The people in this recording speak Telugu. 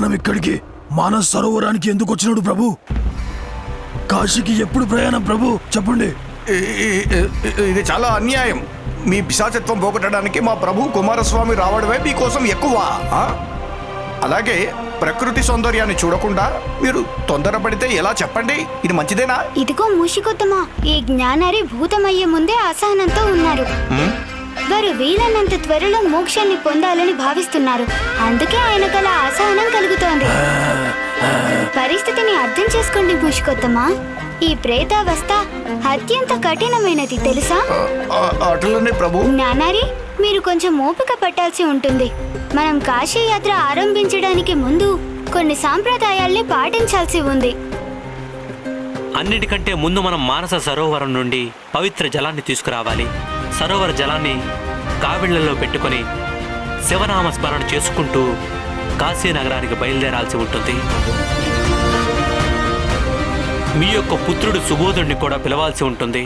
మనం ఇక్కడికి మానస సరోవరానికి ఎందుకు వచ్చినాడు ప్రభు? కాశీకి ఎప్పుడు ప్రయాణం ప్రభు చెప్పండి. ఇది చాలా అన్యాయం. మీ పిశాచత్వం పోగొట్టడానికి మా ప్రభు కుమారస్వామి రావడమే మీకోసం ఎక్కువ. అలాగే ప్రకృతి సౌందర్యాన్ని చూడకుండా మీరు తొందరపడితే ఎలా చెప్పండి? ఇది మంచిదేనా? ఇదిగో మూషికొత్తమా, ఈ జ్ఞానారి భూతమయ్యే ముందే అసహనంతో ఉన్నారు. వారు వీలైనంత త్వరలో మోక్షాన్ని పొందాలని భావిస్తున్నారు. అందుకే ఆయనకల అసహనం కలుగుతోంది. పరిస్థితిని అర్థం చేసుకోండి మూషికొత్తమా. ఈ ప్రేతావస్థ అత్యంత కఠినమైనది తెలుసా? అట్లనే ప్రభు. జ్ఞానారి, మీరు కొంచెం ఓపిక పట్టాల్సి ఉంటుంది. మనం కాశీ యాత్ర ఆరంభించడానికి ముందు కొన్ని సాంప్రదాయాల్ని పాటించాల్సి ఉంది. అన్నిటికంటే ముందు మనం మానస సరోవరం నుండి పవిత్ర జలాన్ని తీసుకురావాలి. సరోవర జలాన్ని కావిళ్లలో పెట్టుకొని శివనామ స్మరణ చేసుకుంటూ కాశీ నగరానికి బయలుదేరాల్సి ఉంటుంది. మీ యొక్క పుత్రుడు సుబోధుడిని కూడా పిలవాల్సి ఉంటుంది.